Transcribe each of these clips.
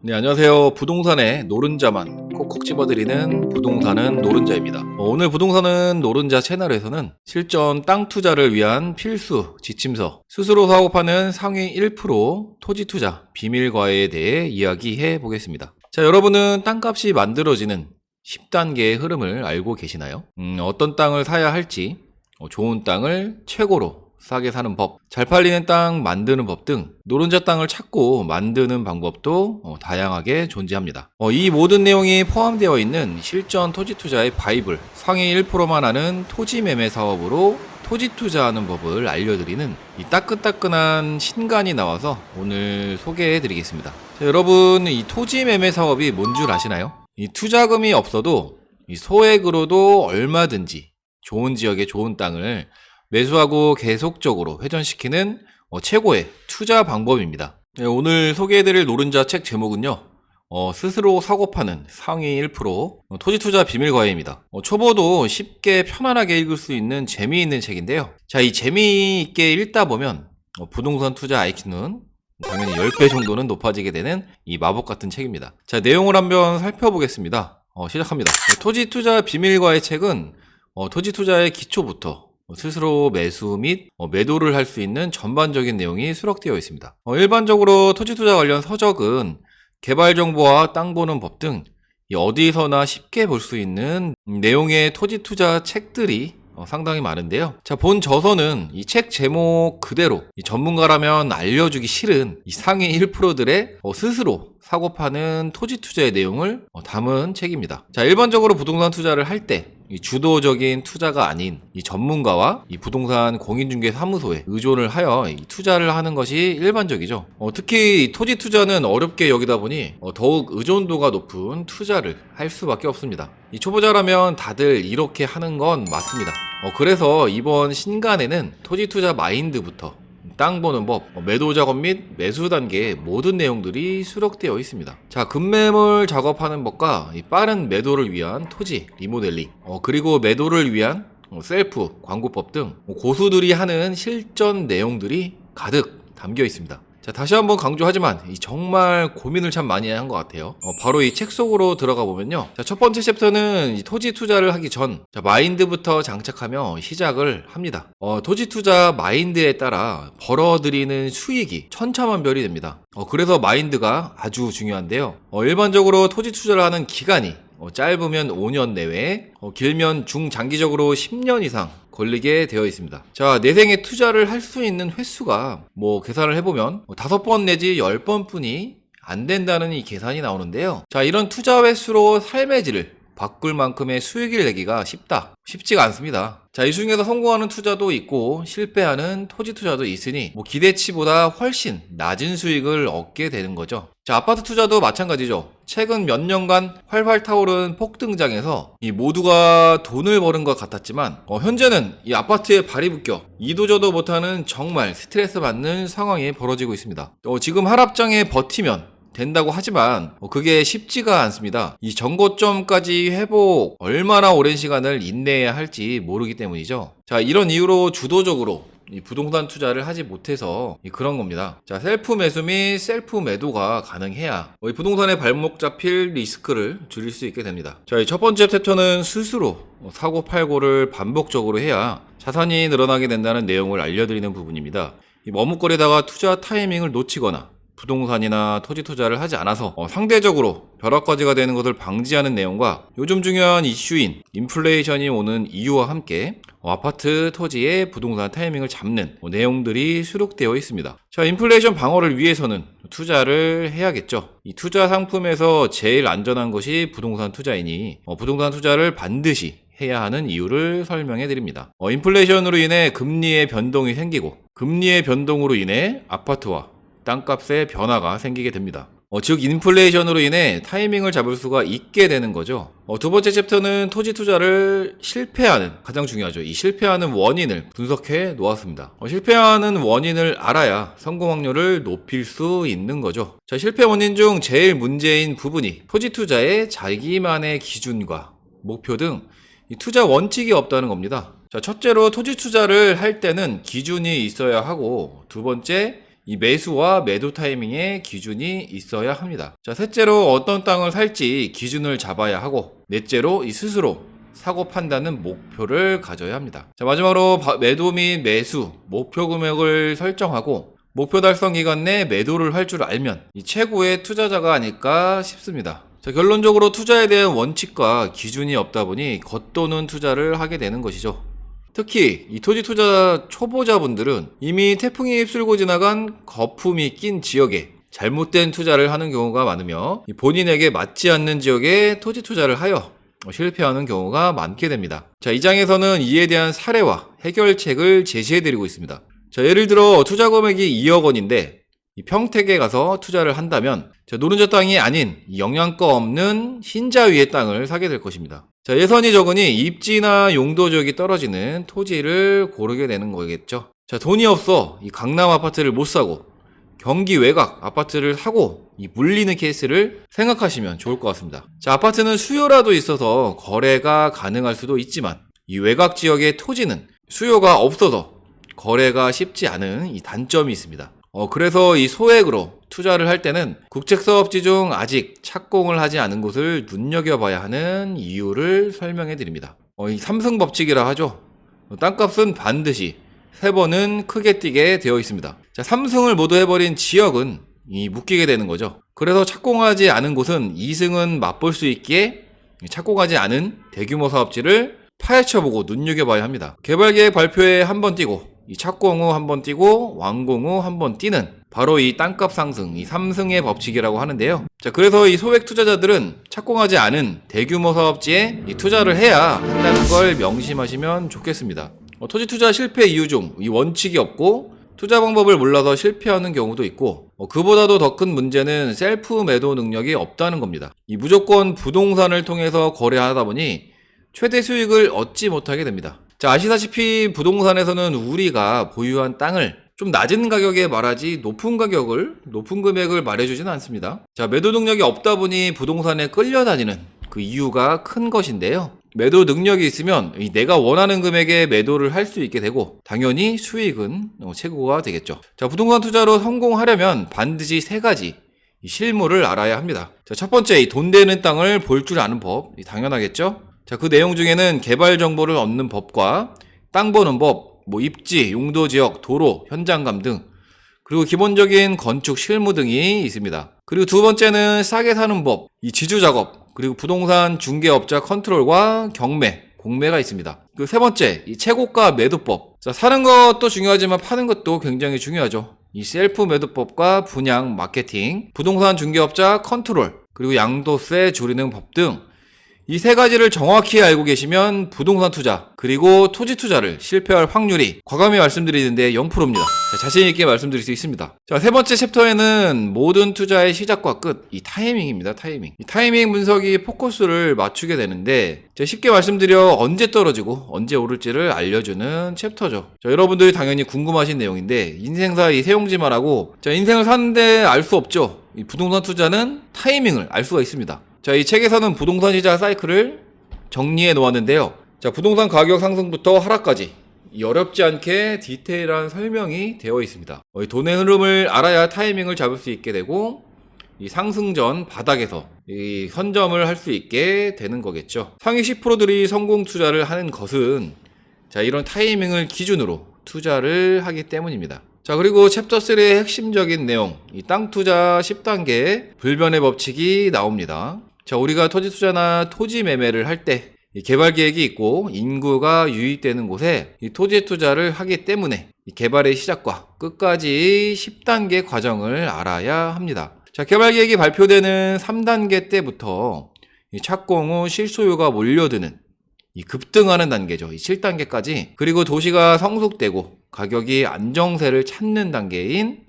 네, 안녕하세요. 부동산의 노른자만 콕콕 집어드리는 부동산은 노른자입니다. 오늘 부동산은 노른자 채널에서는 실전 땅 투자를 위한 필수 지침서, 스스로 사고 파는 상위 1% 토지 투자 비밀 과외에 대해 이야기해 보겠습니다. 자, 여러분은 땅값이 만들어지는 10단계의 흐름을 알고 계시나요? 어떤 땅을 사야 할지, 좋은 땅을 최고로 싸게 사는 법, 잘 팔리는 땅 만드는 법 등 노른자 땅을 찾고 만드는 방법도 다양하게 존재합니다. 이 모든 내용이 포함되어 있는 실전 토지 투자의 바이블, 상위 1%만 하는 토지 매매 사업으로 토지 투자하는 법을 알려드리는 이 따끈따끈한 신간이 나와서 오늘 소개해 드리겠습니다. 자, 여러분, 이 토지 매매 사업이 뭔 줄 아시나요? 이 투자금이 없어도 이 소액으로도 얼마든지 좋은 지역의 좋은 땅을 매수하고 계속적으로 회전시키는 최고의 투자 방법입니다. 네, 오늘 소개해드릴 노른자 책 제목은요, 스스로 사고 파는 상위 1% 토지 투자 비밀 과외입니다. 초보도 쉽게 편안하게 읽을 수 있는 재미있는 책인데요. 자, 이 재미있게 읽다 보면 부동산 투자 IQ는 당연히 10배 정도는 높아지게 되는 이 마법 같은 책입니다. 자, 내용을 한번 살펴보겠습니다. 시작합니다. 토지 투자 비밀 과외 책은 토지 투자의 기초부터 스스로 매수 및 매도를 할 수 있는 전반적인 내용이 수록되어 있습니다. 일반적으로 토지 투자 관련 서적은 개발 정보와 땅 보는 법 등 어디서나 쉽게 볼 수 있는 내용의 토지 투자 책들이 상당히 많은데요. 자, 본 저서는 이 책 제목 그대로 전문가라면 알려주기 싫은 이 상위 1%들의 스스로 사고 파는 토지 투자의 내용을 담은 책입니다. 자, 일반적으로 부동산 투자를 할 때 이 주도적인 투자가 아닌 이 전문가와 이 부동산 공인중개사무소에 의존을 하여 이 투자를 하는 것이 일반적이죠. 특히 토지 투자는 어렵게 여기다 보니 더욱 의존도가 높은 투자를 할 수밖에 없습니다. 이 초보자라면 다들 이렇게 하는 건 맞습니다. 그래서 이번 신간에는 토지 투자 마인드부터 땅 보는 법, 매도 작업 및 매수 단계의 모든 내용들이 수록되어 있습니다. 자, 급매물 작업하는 법과 빠른 매도를 위한 토지 리모델링, 그리고 매도를 위한 셀프 광고법 등 고수들이 하는 실전 내용들이 가득 담겨 있습니다. 자, 다시 한번 강조하지만 정말 고민을 참 많이 한 것 같아요. 바로 이 책 속으로 들어가 보면요. 자, 첫 번째 챕터는 토지 투자를 하기 전 마인드부터 장착하며 시작을 합니다. 토지 투자 마인드에 따라 벌어들이는 수익이 천차만별이 됩니다. 그래서 마인드가 아주 중요한데요. 일반적으로 토지 투자를 하는 기간이 짧으면 5년 내외, 길면 중장기적으로 10년 이상 걸리게 되어 있습니다. 자, 내 생에 투자를 할 수 있는 횟수가 계산을 해보면 5번 내지 10번 뿐이 안 된다는 이 계산이 나오는데요. 자, 이런 투자 횟수로 삶의 질을 바꿀 만큼의 수익을 내기가 쉽지가 않습니다. 자, 이 중에서 성공하는 투자도 있고 실패하는 토지 투자도 있으니 기대치보다 훨씬 낮은 수익을 얻게 되는 거죠. 자, 아파트 투자도 마찬가지죠. 최근 몇 년간 활활 타오른 폭등장에서 이 모두가 돈을 버는 것 같았지만 현재는 이 아파트에 발이 묶여 이도저도 못하는 정말 스트레스 받는 상황이 벌어지고 있습니다. 지금 하락장에 버티면 된다고 하지만 그게 쉽지가 않습니다. 이 전고점까지 회복 얼마나 오랜 시간을 인내해야 할지 모르기 때문이죠. 자, 이런 이유로 주도적으로 이 부동산 투자를 하지 못해서 그런 겁니다. 자, 셀프 매수 및 셀프 매도가 가능해야 이 부동산에 발목 잡힐 리스크를 줄일 수 있게 됩니다. 자, 이 첫 번째 챕터는 스스로 사고 팔고를 반복적으로 해야 자산이 늘어나게 된다는 내용을 알려드리는 부분입니다. 이 머뭇거리다가 투자 타이밍을 놓치거나 부동산이나 토지 투자를 하지 않아서 상대적으로 벼락거지가 되는 것을 방지하는 내용과 요즘 중요한 이슈인 인플레이션이 오는 이유와 함께 아파트 토지의 부동산 타이밍을 잡는 내용들이 수록되어 있습니다. 자, 인플레이션 방어를 위해서는 투자를 해야겠죠. 이 투자 상품에서 제일 안전한 것이 부동산 투자이니 부동산 투자를 반드시 해야 하는 이유를 설명해 드립니다. 인플레이션으로 인해 금리의 변동이 생기고 금리의 변동으로 인해 아파트와 땅값의 변화가 생기게 됩니다. 즉 인플레이션으로 인해 타이밍을 잡을 수가 있게 되는 거죠. 두 번째 챕터는 토지 투자를 실패하는, 가장 중요하죠. 이 실패하는 원인을 분석해 놓았습니다. 실패하는 원인을 알아야 성공 확률을 높일 수 있는 거죠. 자, 실패 원인 중 제일 문제인 부분이 토지 투자의 자기만의 기준과 목표 등 이 투자 원칙이 없다는 겁니다. 자, 첫째로 토지 투자를 할 때는 기준이 있어야 하고, 두 번째 이 매수와 매도 타이밍에 기준이 있어야 합니다. 자, 셋째로 어떤 땅을 살지 기준을 잡아야 하고, 넷째로 이 스스로 사고 판단은 목표를 가져야 합니다. 자, 마지막으로 매도 및 매수 목표 금액을 설정하고 목표 달성 기간 내 매도를 할 줄 알면 이 최고의 투자자가 아닐까 싶습니다. 자, 결론적으로 투자에 대한 원칙과 기준이 없다 보니 겉도는 투자를 하게 되는 것이죠. 특히 이 토지 투자 초보자분들은 이미 태풍이 휩쓸고 지나간 거품이 낀 지역에 잘못된 투자를 하는 경우가 많으며 본인에게 맞지 않는 지역에 토지 투자를 하여 실패하는 경우가 많게 됩니다. 자, 이 장에서는 이에 대한 사례와 해결책을 제시해드리고 있습니다. 자, 예를 들어 투자 금액이 2억 원인데 이 평택에 가서 투자를 한다면 노른자 땅이 아닌 영양가 없는 흰자 위의 땅을 사게 될 것입니다. 자, 예산이 적으니 입지나 용도 지역이 떨어지는 토지를 고르게 되는 거겠죠. 자, 돈이 없어 이 강남 아파트를 못 사고 경기 외곽 아파트를 사고 이 물리는 케이스를 생각하시면 좋을 것 같습니다. 자, 아파트는 수요라도 있어서 거래가 가능할 수도 있지만 이 외곽 지역의 토지는 수요가 없어서 거래가 쉽지 않은 이 단점이 있습니다. 그래서 이 소액으로 투자를 할 때는 국책사업지 중 아직 착공을 하지 않은 곳을 눈여겨봐야 하는 이유를 설명해 드립니다. 이 삼승 법칙이라 하죠. 땅값은 반드시 3번은 크게 뛰게 되어 있습니다. 자, 3승을 모두 해버린 지역은 묶이게 되는 거죠. 그래서 착공하지 않은 곳은 2승은 맛볼 수 있기에 착공하지 않은 대규모 사업지를 파헤쳐보고 눈여겨봐야 합니다. 개발계획 발표에 한번 뛰고 이 착공 후 한번 뛰고 완공 후 한번 뛰는 바로 이 땅값 상승, 이 3승의 법칙이라고 하는데요. 자, 그래서 이 소액 투자자들은 착공하지 않은 대규모 사업지에 이 투자를 해야 한다는 걸 명심하시면 좋겠습니다. 토지 투자 실패 이유 중 이 원칙이 없고 투자 방법을 몰라서 실패하는 경우도 있고, 그보다도 더 큰 문제는 셀프 매도 능력이 없다는 겁니다. 이 무조건 부동산을 통해서 거래하다 보니 최대 수익을 얻지 못하게 됩니다. 자, 아시다시피 부동산에서는 우리가 보유한 땅을 좀 낮은 가격에 말하지 높은 금액을 말해주지는 않습니다. 자, 매도 능력이 없다 보니 부동산에 끌려다니는 그 이유가 큰 것인데요. 매도 능력이 있으면 내가 원하는 금액에 매도를 할 수 있게 되고 당연히 수익은 최고가 되겠죠. 자, 부동산 투자로 성공하려면 반드시 3가지 실물을 알아야 합니다. 자, 첫 번째, 돈 되는 땅을 볼 줄 아는 법, 당연하겠죠. 자, 그 내용 중에는 개발 정보를 얻는 법과 땅 보는 법, 입지, 용도 지역, 도로, 현장감 등, 그리고 기본적인 건축 실무 등이 있습니다. 그리고 두 번째는 싸게 사는 법, 이 지주 작업, 그리고 부동산 중개업자 컨트롤과 경매, 공매가 있습니다. 그리고 세 번째, 이 최고가 매도법. 자, 사는 것도 중요하지만 파는 것도 굉장히 중요하죠. 이 셀프 매도법과 분양, 마케팅, 부동산 중개업자 컨트롤, 그리고 양도세 줄이는 법 등 이 3가지를 정확히 알고 계시면 부동산 투자 그리고 토지 투자를 실패할 확률이 과감히 말씀드리는데 0%입니다. 자신 있게 말씀드릴 수 있습니다. 자, 3번째 챕터에는 모든 투자의 시작과 끝, 이 타이밍입니다. 타이밍. 이 타이밍 분석이 포커스를 맞추게 되는데 쉽게 말씀드려 언제 떨어지고 언제 오를지를 알려주는 챕터죠. 자, 여러분들이 당연히 궁금하신 내용인데 인생사 이 세용지마라고, 자, 인생을 사는데 알 수 없죠. 이 부동산 투자는 타이밍을 알 수가 있습니다. 자, 이 책에서는 부동산 시장 사이클을 정리해 놓았는데요. 자, 부동산 가격 상승부터 하락까지 어렵지 않게 디테일한 설명이 되어 있습니다. 이 돈의 흐름을 알아야 타이밍을 잡을 수 있게 되고 이 상승 전 바닥에서 이 선점을 할 수 있게 되는 거겠죠. 상위 10%들이 성공 투자를 하는 것은 자, 이런 타이밍을 기준으로 투자를 하기 때문입니다. 자, 그리고 챕터 3의 핵심적인 내용, 이 땅 투자 10단계 불변의 법칙이 나옵니다. 자, 우리가 토지 투자나 토지 매매를 할 때 이 개발 계획이 있고 인구가 유입되는 곳에 이 토지 투자를 하기 때문에 이 개발의 시작과 끝까지 10단계 과정을 알아야 합니다. 자, 개발 계획이 발표되는 3단계 때부터 이 착공 후 실소유가 몰려드는 이 급등하는 단계죠. 이 7단계까지, 그리고 도시가 성숙되고 가격이 안정세를 찾는 단계인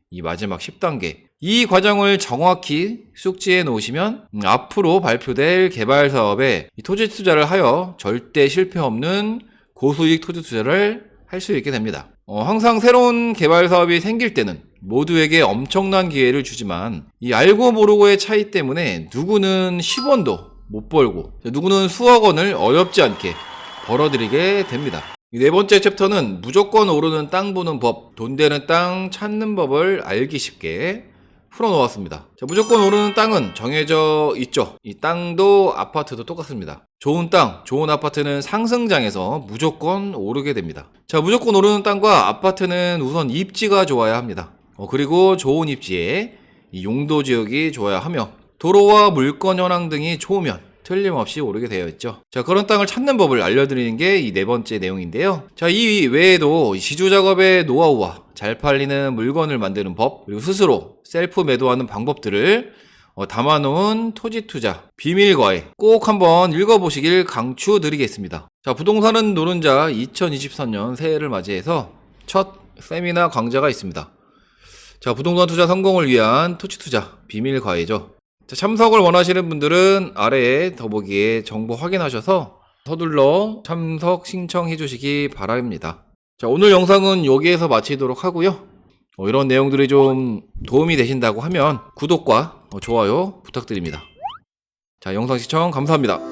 이 마지막 10단계, 이 과정을 정확히 숙지해 놓으시면 앞으로 발표될 개발 사업에 토지 투자를 하여 절대 실패 없는 고수익 토지 투자를 할 수 있게 됩니다. 항상 새로운 개발 사업이 생길 때는 모두에게 엄청난 기회를 주지만 이 알고 모르고의 차이 때문에 누구는 10원도 못 벌고 누구는 수억 원을 어렵지 않게 벌어들이게 됩니다. 이 네 번째 챕터는 무조건 오르는 땅 보는 법, 돈 되는 땅 찾는 법을 알기 쉽게 풀어놓았습니다. 자, 무조건 오르는 땅은 정해져 있죠. 이 땅도 아파트도 똑같습니다. 좋은 땅, 좋은 아파트는 상승장에서 무조건 오르게 됩니다. 자, 무조건 오르는 땅과 아파트는 우선 입지가 좋아야 합니다. 그리고 좋은 입지에 이 용도 지역이 좋아야 하며 도로와 물건 현황 등이 좋으면 틀림없이 오르게 되어 있죠. 자, 그런 땅을 찾는 법을 알려드리는 게 이 네 번째 내용인데요. 자, 이 외에도 지주 작업의 노하우와 잘 팔리는 물건을 만드는 법, 그리고 스스로 셀프 매도하는 방법들을 담아놓은 토지 투자 비밀 과외 꼭 한번 읽어보시길 강추드리겠습니다. 자, 부동산은 노른자 2023년 새해를 맞이해서 첫 세미나 강좌가 있습니다. 자, 부동산 투자 성공을 위한 토지 투자 비밀 과외죠. 자, 참석을 원하시는 분들은 아래에 더보기에 정보 확인하셔서 서둘러 참석 신청해 주시기 바랍니다. 자, 오늘 영상은 여기에서 마치도록 하고요. 이런 내용들이 좀 도움이 되신다고 하면 구독과 좋아요 부탁드립니다. 자, 영상 시청 감사합니다.